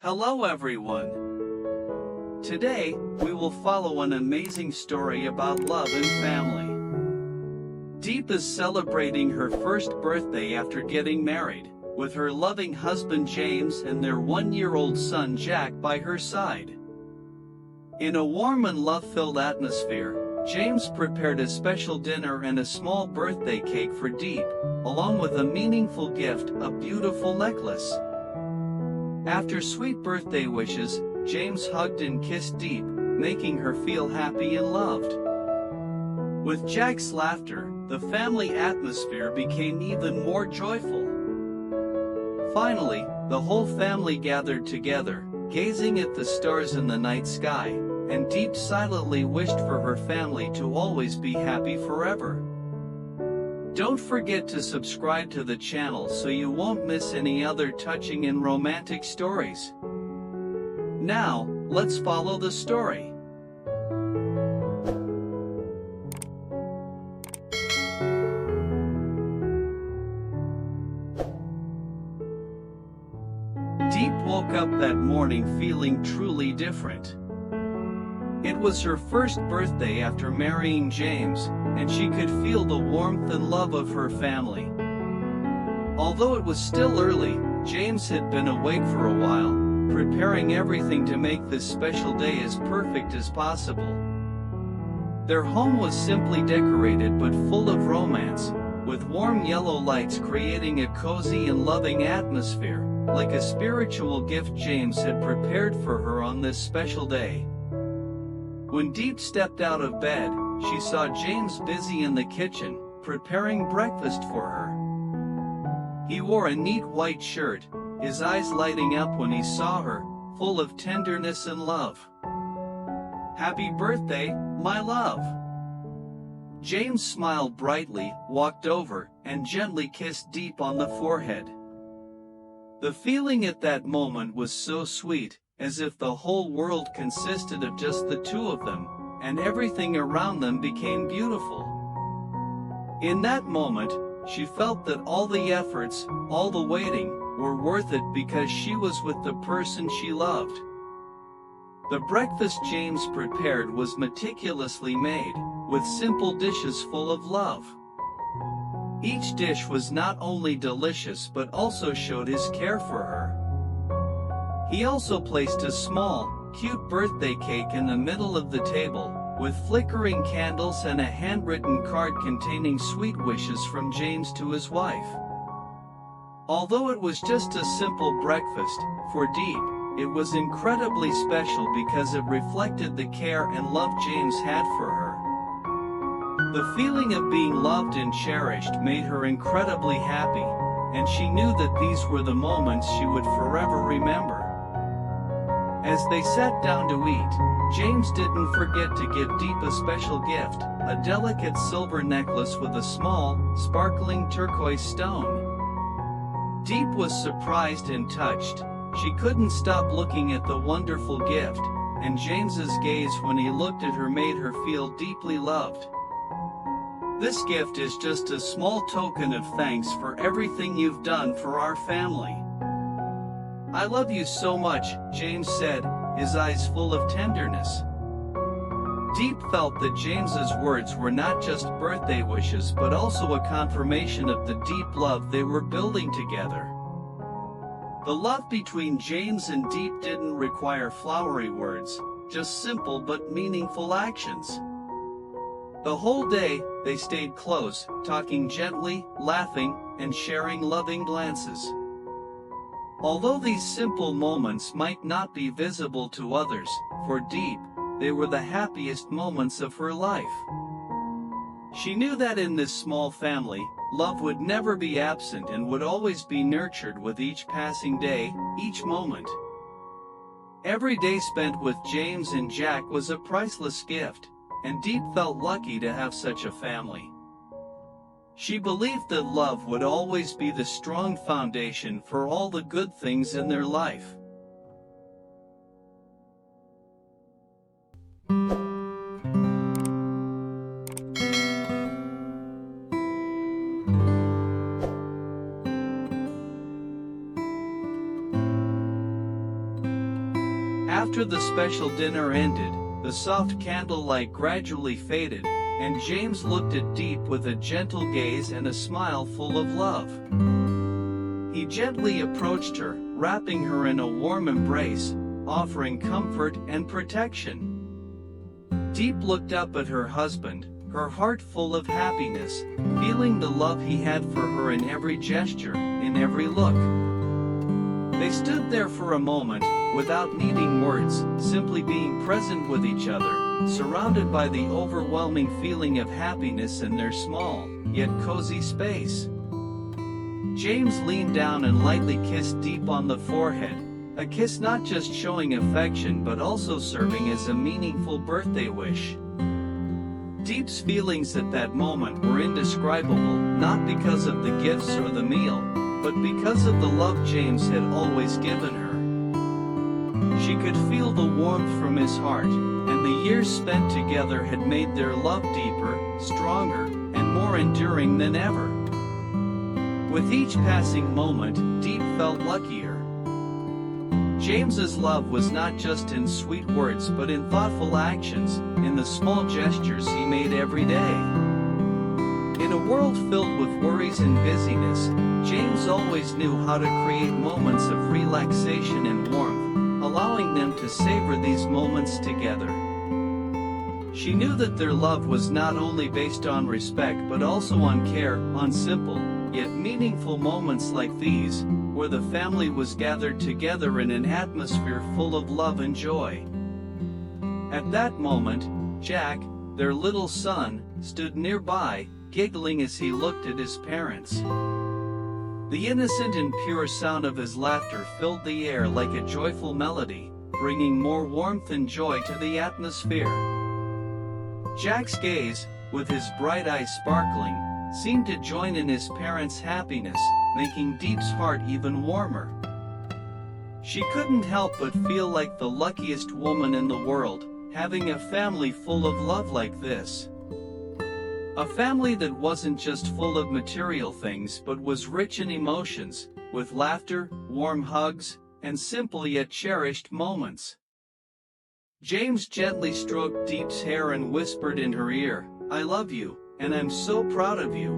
Hello everyone. Today, we will follow an amazing story about love and family. Diep is celebrating her first birthday after getting married, with her loving husband James and their one-year-old son Jack by her side. In a warm and love-filled atmosphere, James prepared a special dinner and a small birthday cake for Diep, along with a meaningful gift, a beautiful necklace. After sweet birthday wishes, James hugged and kissed Diep, making her feel happy and loved. With Jack's laughter, the family atmosphere became even more joyful. Finally, the whole family gathered together, gazing at the stars in the night sky, and Diep silently wished for her family to always be happy forever. Don't forget to subscribe to the channel so you won't miss any other touching and romantic stories. Now, let's follow the story. Diep woke up that morning feeling truly different. It was her first birthday after marrying James, and she could feel the warmth and love of her family. Although it was still early, James had been awake for a while, preparing everything to make this special day as perfect as possible. Their home was simply decorated but full of romance, with warm yellow lights creating a cozy and loving atmosphere, like a spiritual gift James had prepared for her on this special day. When Diep stepped out of bed, she saw James busy in the kitchen, preparing breakfast for her. He wore a neat white shirt, his eyes lighting up when he saw her, full of tenderness and love. "Happy birthday, my love." James smiled brightly, walked over, and gently kissed Diep on the forehead. The feeling at that moment was so sweet, as if the whole world consisted of just the two of them, and everything around them became beautiful. In that moment, she felt that all the efforts, all the waiting, were worth it because she was with the person she loved. The breakfast James prepared was meticulously made, with simple dishes full of love. Each dish was not only delicious but also showed his care for her. He also placed a small, cute birthday cake in the middle of the table, with flickering candles and a handwritten card containing sweet wishes from James to his wife. Although it was just a simple breakfast, for Diep, it was incredibly special because it reflected the care and love James had for her. The feeling of being loved and cherished made her incredibly happy, and she knew that these were the moments she would forever remember. As they sat down to eat, James didn't forget to give Diep a special gift, a delicate silver necklace with a small, sparkling turquoise stone. Diep was surprised and touched. She couldn't stop looking at the wonderful gift, and James's gaze when he looked at her made her feel deeply loved. "This gift is just a small token of thanks for everything you've done for our family. I love you so much," James said, his eyes full of tenderness. Diep felt that James's words were not just birthday wishes but also a confirmation of the deep love they were building together. The love between James and Diep didn't require flowery words, just simple but meaningful actions. The whole day, they stayed close, talking gently, laughing, and sharing loving glances. Although these simple moments might not be visible to others, for Diep, they were the happiest moments of her life. She knew that in this small family, love would never be absent and would always be nurtured with each passing day, each moment. Every day spent with James and Jack was a priceless gift, and Diep felt lucky to have such a family. She believed that love would always be the strong foundation for all the good things in their life. After the special dinner ended, the soft candlelight gradually faded, and James looked at Diep with a gentle gaze and a smile full of love. He gently approached her, wrapping her in a warm embrace, offering comfort and protection. Diep looked up at her husband, her heart full of happiness, feeling the love he had for her in every gesture, in every look. They stood there for a moment, without needing words, simply being present with each other, surrounded by the overwhelming feeling of happiness in their small, yet cozy space. James leaned down and lightly kissed Diep on the forehead, a kiss not just showing affection but also serving as a meaningful birthday wish. Diep's feelings at that moment were indescribable, not because of the gifts or the meal, but because of the love James had always given her. She could feel the warmth from his heart, and the years spent together had made their love deeper, stronger, and more enduring than ever. With each passing moment, Diep felt luckier. James's love was not just in sweet words but in thoughtful actions, in the small gestures he made every day. In a world filled with worries and busyness, James always knew how to create moments of relaxation and warmth, allowing them to savor these moments together. She knew that their love was not only based on respect but also on care, on simple, yet meaningful moments like these, where the family was gathered together in an atmosphere full of love and joy. At that moment, Jack, their little son, stood nearby, giggling as he looked at his parents. The innocent and pure sound of his laughter filled the air like a joyful melody, bringing more warmth and joy to the atmosphere. Jack's gaze, with his bright eyes sparkling, seemed to join in his parents' happiness, making Diep's heart even warmer. She couldn't help but feel like the luckiest woman in the world, having a family full of love like this. A family that wasn't just full of material things but was rich in emotions, with laughter, warm hugs, and simple yet cherished moments. James gently stroked Diep's hair and whispered in her ear, "I love you, and I'm so proud of you.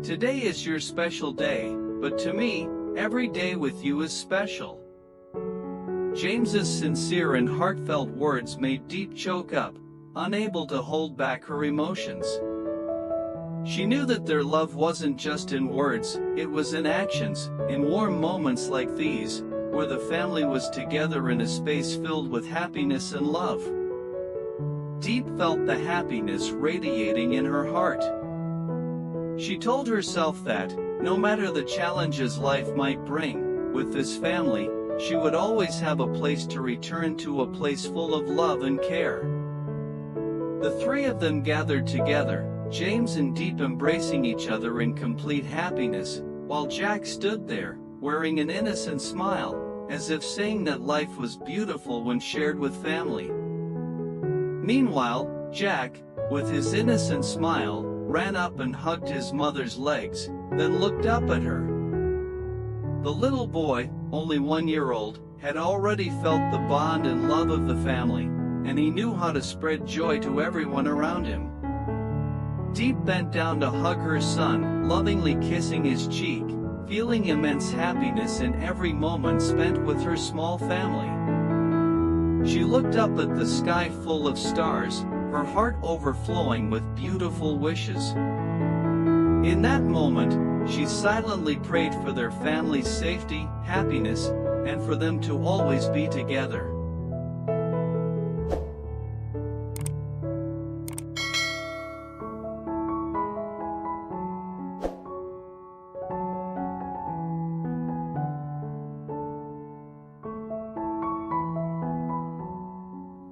Today is your special day, but to me, every day with you is special." James's sincere and heartfelt words made Diep choke up, unable to hold back her emotions. She knew that their love wasn't just in words, it was in actions, in warm moments like these, where the family was together in a space filled with happiness and love. Diep felt the happiness radiating in her heart. She told herself that, no matter the challenges life might bring, with this family, she would always have a place to return to, a place full of love and care. The three of them gathered together, James and Diep embracing each other in complete happiness, while Jack stood there, wearing an innocent smile, as if saying that life was beautiful when shared with family. Meanwhile, Jack, with his innocent smile, ran up and hugged his mother's legs, then looked up at her. The little boy, only 1 year old, had already felt the bond and love of the family, and he knew how to spread joy to everyone around him. Diep bent down to hug her son, lovingly kissing his cheek, feeling immense happiness in every moment spent with her small family. She looked up at the sky full of stars, her heart overflowing with beautiful wishes. In that moment, she silently prayed for their family's safety, happiness, and for them to always be together.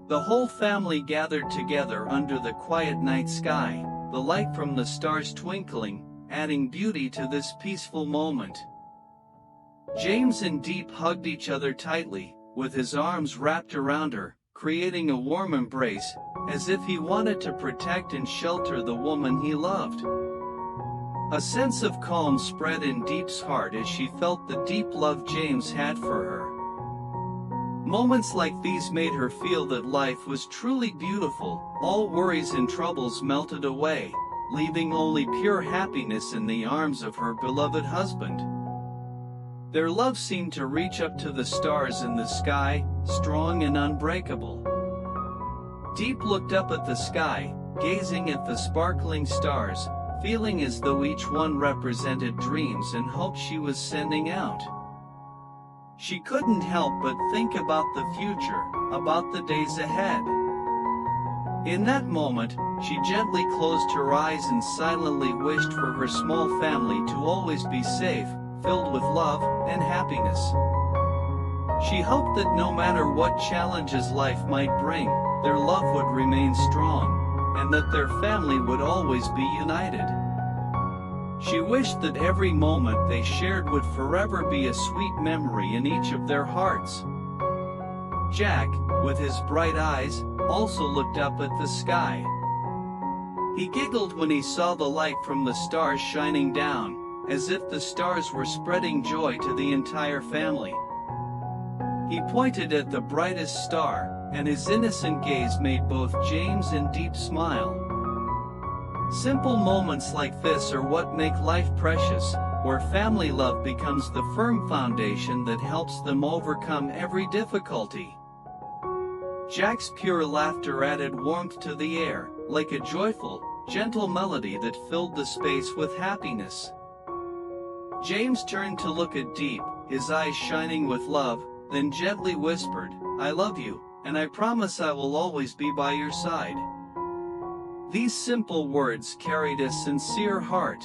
The whole family gathered together under the quiet night sky, the light from the stars twinkling, adding beauty to this peaceful moment. James and Diep hugged each other tightly, with his arms wrapped around her, creating a warm embrace, as if he wanted to protect and shelter the woman he loved. A sense of calm spread in Diep's heart as she felt the deep love James had for her. Moments like these made her feel that life was truly beautiful. All worries and troubles melted away, leaving only pure happiness in the arms of her beloved husband. Their love seemed to reach up to the stars in the sky, strong and unbreakable. Diep looked up at the sky, gazing at the sparkling stars, feeling as though each one represented dreams and hopes she was sending out. She couldn't help but think about the future, about the days ahead. In that moment, she gently closed her eyes and silently wished for her small family to always be safe, filled with love and happiness. She hoped that no matter what challenges life might bring, their love would remain strong, and that their family would always be united. She wished that every moment they shared would forever be a sweet memory in each of their hearts. Jack, with his bright eyes, also looked up at the sky. He giggled when he saw the light from the stars shining down, as if the stars were spreading joy to the entire family. He pointed at the brightest star, and his innocent gaze made both James and Diep smile. Simple moments like this are what make life precious, where family love becomes the firm foundation that helps them overcome every difficulty. Jack's pure laughter added warmth to the air, like a joyful, gentle melody that filled the space with happiness. James turned to look at Diep, his eyes shining with love, then gently whispered, "I love you, and I promise I will always be by your side." These simple words carried a sincere heart.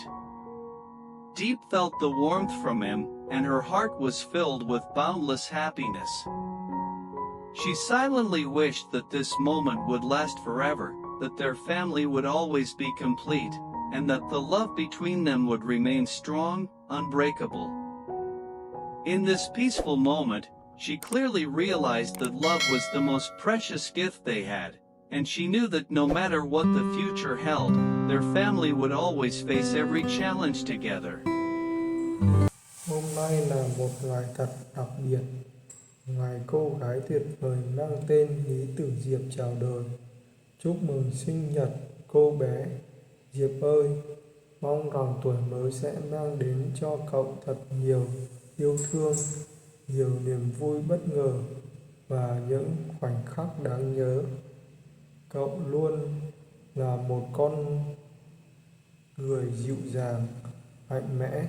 Diep felt the warmth from him, and her heart was filled with boundless happiness. She silently wished that this moment would last forever, that their family would always be complete, and that the love between them would remain strong, unbreakable. In this peaceful moment, she clearly realized that love was the most precious gift they had, and she knew that no matter what the future held, their family would always face every challenge together. Hôm nay là một ngày thật đặc biệt, ngày cô gái tuyệt vời mang tên Ly Tu Diep chào đời. Chúc mừng sinh nhật cô bé Diep ơi, mong rằng tuổi mới sẽ mang đến cho cậu thật nhiều yêu thương, nhiều niềm vui bất ngờ và những khoảnh khắc đáng nhớ. Cậu luôn là một con người dịu dàng, mạnh mẽ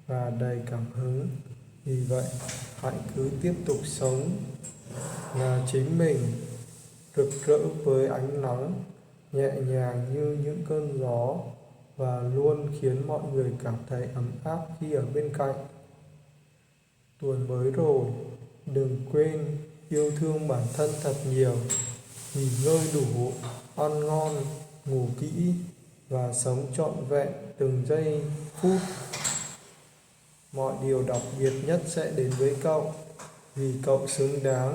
và đầy cảm hứng. Vì vậy, hãy cứ tiếp tục sống là chính mình, rực rỡ với ánh nắng, nhẹ nhàng như những cơn gió và luôn khiến mọi người cảm thấy ấm áp khi ở bên cạnh. Tuổi mới rồi, đừng quên yêu thương bản thân thật nhiều, nghỉ ngơi đủ, ăn ngon, ngủ kỹ và sống trọn vẹn từng giây phút. Mọi điều đặc biệt nhất sẽ đến với cậu, vì cậu xứng đáng